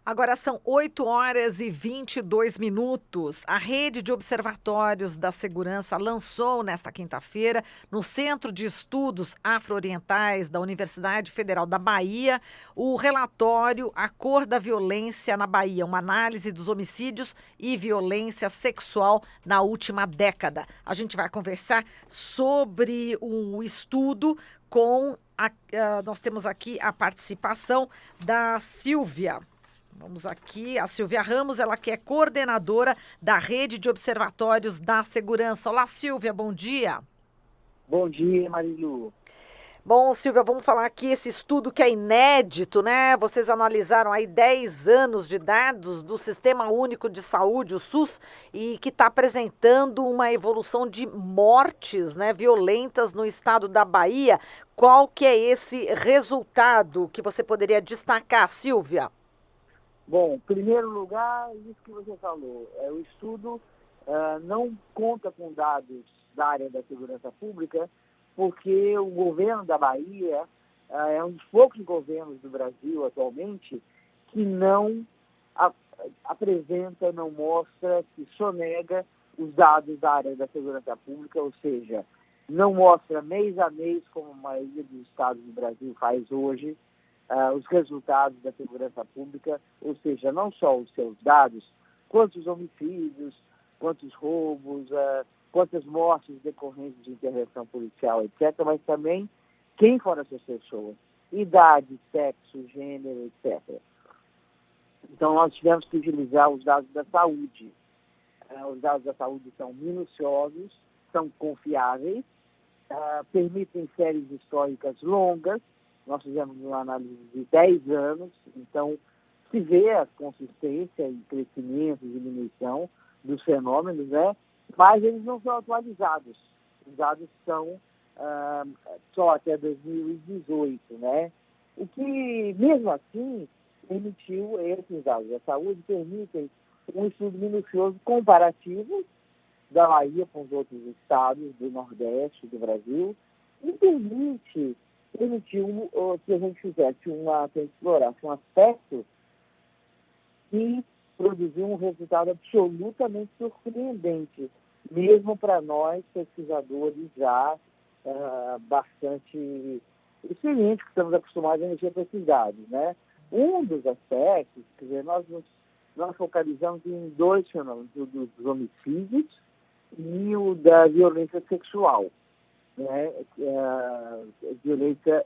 Agora são 8h22. A Rede de Observatórios da Segurança lançou nesta quinta-feira, no Centro de Estudos Afro-Orientais da Universidade Federal da Bahia, o relatório A Cor da Violência na Bahia, uma análise dos homicídios e violência sexual na última década. A gente vai conversar sobre o estudo com nós temos aqui a participação da Silvia. Vamos aqui, a Silvia Ramos, ela que é coordenadora da Rede de Observatórios da Segurança. Olá, Silvia, bom dia. Bom dia, Marilu. Bom, Silvia, vamos falar aqui esse estudo que é inédito, né? Vocês analisaram aí 10 anos de dados do Sistema Único de Saúde, o SUS, e que está apresentando uma evolução de mortes, né, violentas no estado da Bahia. Qual que é esse resultado que você poderia destacar, Silvia? Bom, em primeiro lugar, isso que você falou, o estudo não conta com dados da área da segurança pública, porque o governo da Bahia é um dos poucos governos do Brasil atualmente que não apresenta, não mostra, que sonega os dados da área da segurança pública, ou seja, não mostra mês a mês, como a maioria dos estados do Brasil faz hoje, os resultados da segurança pública, ou seja, não só os seus dados, quantos homicídios, quantos roubos, quantas mortes decorrentes de intervenção policial, etc., mas também quem foram essas pessoas, idade, sexo, gênero, etc. Então, nós tivemos que utilizar os dados da saúde. Os dados da saúde são minuciosos, são confiáveis, permitem séries históricas longas. Nós fizemos uma análise de 10 anos, então se vê a consistência e crescimento e diminuição dos fenômenos, né? Mas eles não são atualizados. Os dados são só até 2018, né? O que, mesmo assim, permitiu, esses dados da saúde permitem um estudo minucioso comparativo da Bahia com os outros estados do Nordeste do Brasil e permitiu que a gente fizesse que a gente explorasse um aspecto e produziu um resultado absolutamente surpreendente, mesmo para nós, pesquisadores já bastante experientes, que estamos acostumados a mexer com esses dados, né? Um dos aspectos, quer dizer, nós focalizamos em dois fenômenos, o dos homicídios e o da violência sexual, né? Violência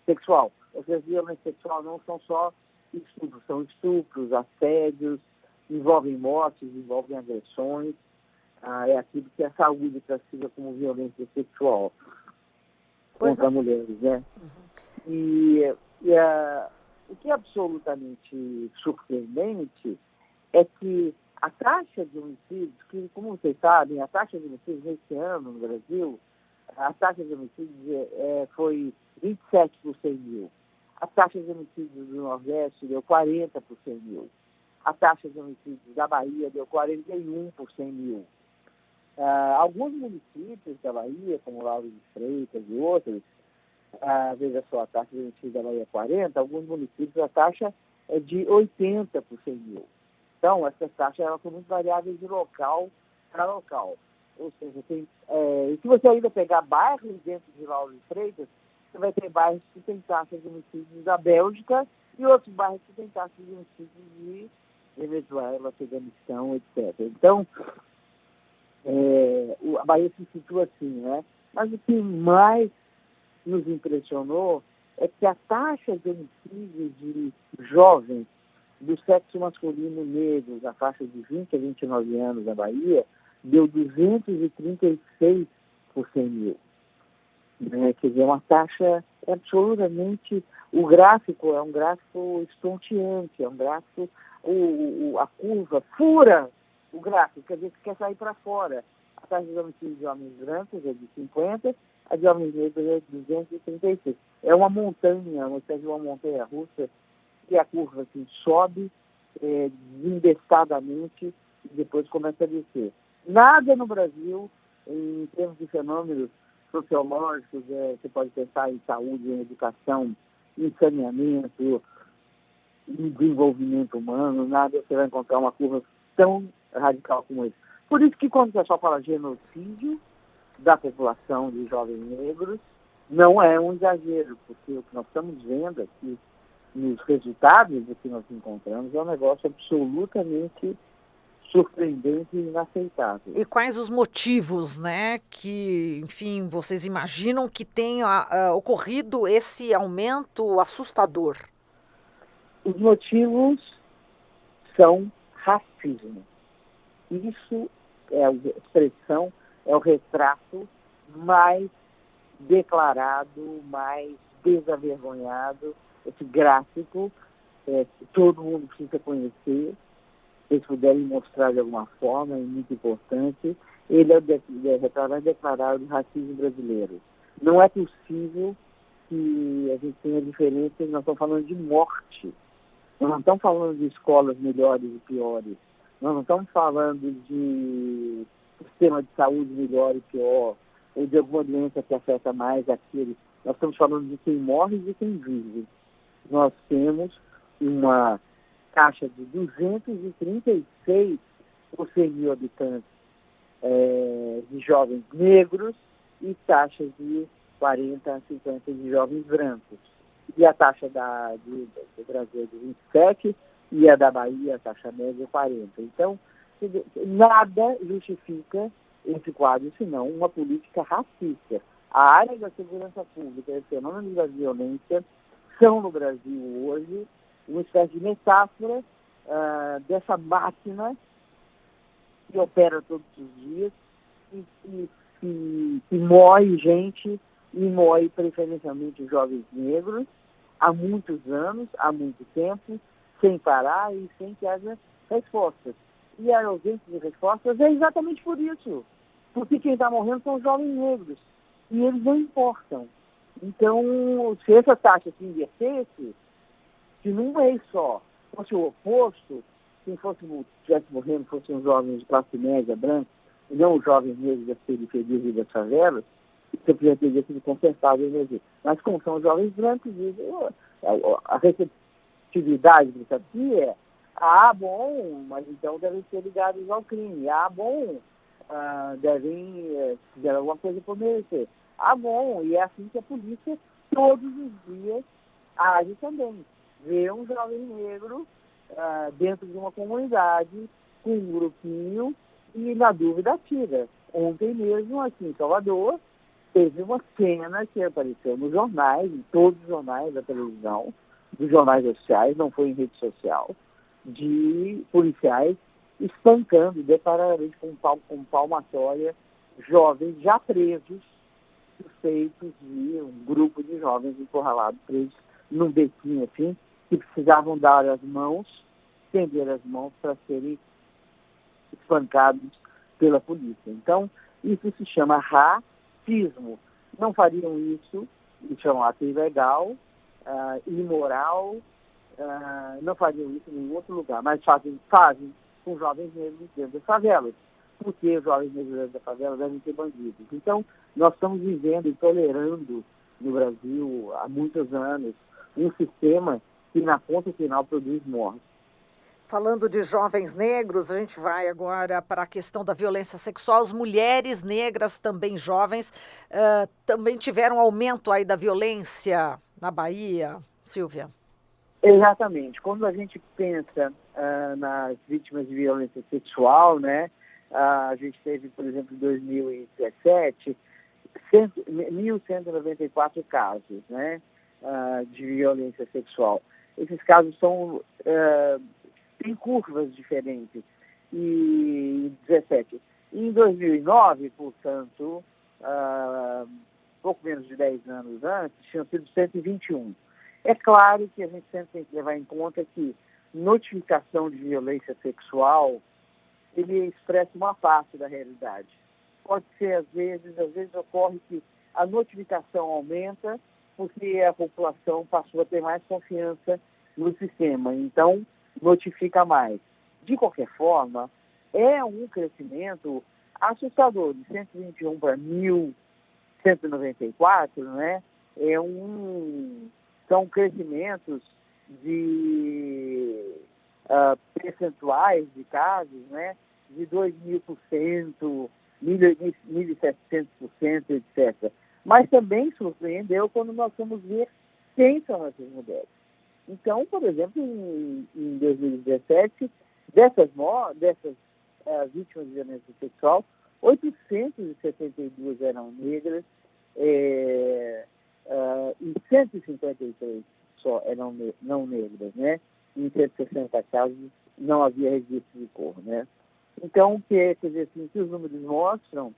sexual. Ou seja, violência sexual não são só estupros, são estupros, assédios, envolvem mortes, envolvem agressões, é aquilo que a saúde classifica como violência sexual Pois não. contra mulheres, né? O que é absolutamente surpreendente é que a taxa de homicídios, que, como vocês sabem, a taxa de homicídios nesse ano no Brasil, a taxa de homicídios foi 27 por 100 mil. A taxa de homicídios do Nordeste deu 40 por 100 mil. A taxa de homicídios da Bahia deu 41 por 100 mil. Alguns municípios da Bahia, como Lauro de Freitas e outros, veja só, a taxa de homicídio da Bahia é 40, alguns municípios a taxa é de 80 por 100 mil. Então, essas taxas são muito variáveis de local para local. Ou seja, se você ainda pegar bairros dentro de Lauro de Freitas, você vai ter bairros que têm taxas de homicídios da Bélgica e outros bairros que têm taxas de homicídios de Venezuela, Afeganistão, etc. Então, a Bahia se situa assim, né? Mas o que mais nos impressionou é que a taxa de homicídio de jovens do sexo masculino negro, na faixa de 20 a 29 anos na Bahia, deu 236 por 100 mil. Né? Quer dizer, uma taxa absolutamente... O gráfico é um gráfico estonteante, é um gráfico... a curva fura o gráfico, quer dizer, que quer sair para fora. A taxa de homicídio de homens brancos é de 50, a de homens negros é de 236. É uma montanha, uma espécie de uma montanha russa, que a curva assim, sobe desembestadamente e depois começa a descer. Nada no Brasil, em termos de fenômenos sociológicos, você pode pensar em saúde, em educação, em saneamento, em desenvolvimento humano, nada você vai encontrar uma curva tão radical como essa. Por isso que quando o pessoal fala genocídio da população de jovens negros, não é um exagero, porque o que nós estamos vendo aqui nos resultados do que nós encontramos é um negócio absolutamente surpreendente e inaceitável. E quais os motivos, né, que, enfim, vocês imaginam que tenha ocorrido esse aumento assustador? Os motivos são racismo. Isso é a expressão, é o retrato mais declarado, mais desavergonhado, esse gráfico que todo mundo precisa conhecer, se puderem mostrar de alguma forma, é muito importante. Ele é o retrato mais declarado do racismo brasileiro. Não é possível que a gente tenha diferença, nós estamos falando de morte. Nós não estamos falando de escolas melhores e piores. Nós não estamos falando de sistema de saúde melhor e pior, ou de alguma doença que afeta mais aquele. Nós estamos falando de quem morre e de quem vive. Nós temos uma taxa de 236 por 100 mil habitantes de jovens negros e taxa de 40 a 50 de jovens brancos. E a taxa do Brasil é de 27 e a da Bahia, a taxa média, é 40. Então, nada justifica esse quadro, senão uma política racista. A área da segurança pública e o fenômeno da violência são, no Brasil hoje, uma espécie de metáfora dessa máquina que opera todos os dias e que moe gente e moe preferencialmente os jovens negros há muitos anos, há muito tempo, sem parar e sem que haja respostas. E a ausência de respostas é exatamente por isso. Porque quem está morrendo são os jovens negros. E eles não importam. Então, se essa taxa se invertesse, se num mês só fosse o oposto, quem estivesse morrendo fossem os jovens de classe média, branca, e não os jovens negros das periferias e das favelas, isso já teria sido consertado em energia. Mas como são os jovens brancos, a receptividade disso aqui é bom, mas então devem ser ligados ao crime. Bom, devem fazer alguma coisa por merecer. Bom, e é assim que a polícia todos os dias age também. Vê um jovem negro dentro de uma comunidade, com um grupinho, e na dúvida atira. Ontem mesmo, aqui em Salvador, teve uma cena que apareceu nos jornais, em todos os jornais da televisão, dos jornais oficiais, não foi em rede social, de policiais espancando declaradamente com palmatória jovens já presos, suspeitos de um grupo de jovens encurralados, presos num bequinho assim, que precisavam dar as mãos, estender as mãos para serem espancados pela polícia. Então, isso se chama racismo. Não fariam isso é um ato ilegal, imoral, não fariam isso em nenhum outro lugar, mas fazem com jovens negros dentro das favelas, porque os jovens negros dentro da favela devem ser bandidos. Então, nós estamos vivendo e tolerando no Brasil há muitos anos um sistema que na ponta final produz morte. Falando de jovens negros, a gente vai agora para a questão da violência sexual. As mulheres negras, também jovens, também tiveram aumento aí da violência na Bahia, Silvia? Exatamente. Quando a gente pensa nas vítimas de violência sexual, né, a gente teve, por exemplo, em 2017, 1.194 casos, né, de violência sexual. Esses casos têm curvas diferentes. E 17. Em 2009, portanto, pouco menos de 10 anos antes, tinham sido 121. É claro que a gente sempre tem que levar em conta que notificação de violência sexual, ele expressa uma parte da realidade. Pode ser, às vezes ocorre que a notificação aumenta porque a população passou a ter mais confiança no sistema, então notifica mais. De qualquer forma, é um crescimento assustador, de 121 para 1.194, né? São crescimentos de percentuais de casos, né, de 2.000%, 1.700%, etc. Mas também surpreendeu quando nós fomos ver quem são essas mulheres. Então, por exemplo, em 2017, dessas vítimas de violência sexual, 872 eram negras, e 153 só eram não negras, né? Em 160 casos não havia registro de cor, né? Então, quer dizer assim, o que os números mostram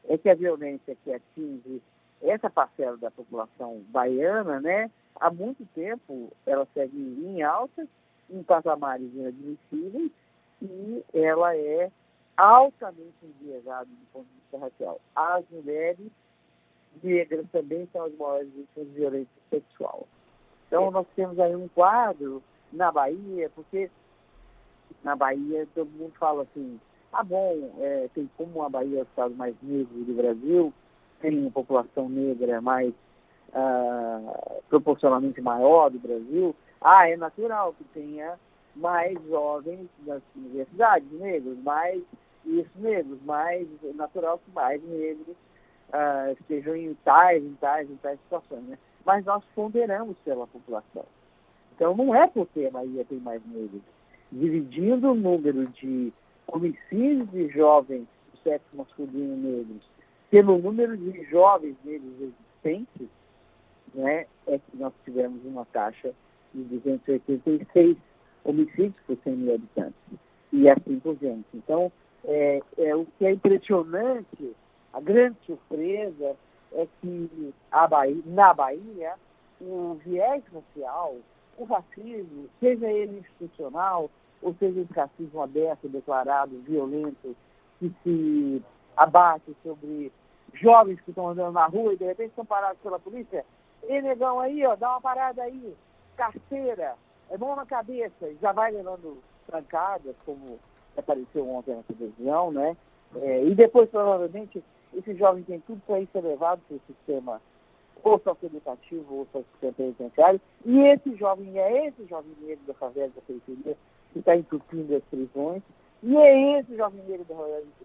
é que a violência que atinge essa parcela da população baiana, né, há muito tempo ela segue em alta, em patamares inadmissíveis, e ela é altamente enviesada do ponto de vista racial. As mulheres negras também são as maiores vítimas de violência sexual. Então, nós temos aí um quadro na Bahia, porque na Bahia todo mundo fala assim, tem como a Bahia é o estado mais negro do Brasil, tem uma população negra mais proporcionalmente maior do Brasil, é natural que tenha mais jovens nas universidades negros, mais natural que mais negros estejam em tais situações, né? Mas nós ponderamos pela população. Então não é porque a Bahia tem mais negros. Dividindo o número de homicídios de jovens do sexo masculino negros pelo número de jovens negros existentes, né, é que nós tivemos uma taxa de 286 homicídios por 100 mil habitantes. E assim por diante. Então, o que é impressionante, a grande surpresa é que na Bahia, o viés racial, o racismo, seja ele institucional, ou seja esse racismo aberto, declarado, violento, que se abate sobre jovens que estão andando na rua e de repente são parados pela polícia. Ei, negão aí, ó, dá uma parada aí, carteira, mão na cabeça, e já vai levando trancadas, como apareceu ontem na televisão, né? E depois, provavelmente, esse jovem tem tudo para ir ser levado para o sistema ou socioeducativo ou sistema penitenciário, e esse jovem negro da favela, da periferia, que está entupindo as prisões, e é esse jovem negro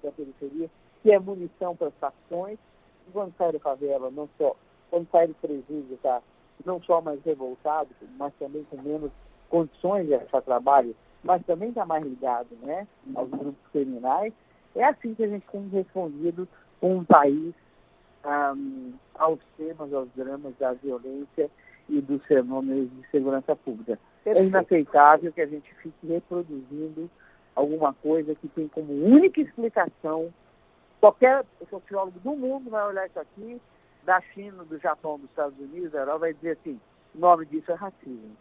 da periferia que é munição para as facções, e quando sai da favela, quando sai do presídio, está não só mais revoltado, mas também com menos condições de achar trabalho, mas também está mais ligado, né, aos grupos criminais. É assim que a gente tem respondido um país aos temas, aos dramas da violência e dos fenômenos de segurança pública. Perfeito. É inaceitável que a gente fique reproduzindo alguma coisa que tem como única explicação. Qualquer sociólogo do mundo vai olhar isso aqui, da China, do Japão, dos Estados Unidos, da Europa, vai dizer assim, o nome disso é racismo.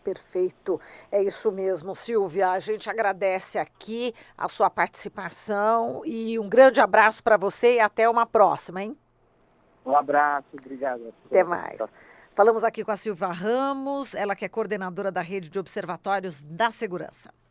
Perfeito, é isso mesmo, Silvia. A gente agradece aqui a sua participação e um grande abraço para você e até uma próxima, hein? Um abraço, obrigado. Até mais. Falamos aqui com a Silvia Ramos, ela que é coordenadora da Rede de Observatórios da Segurança.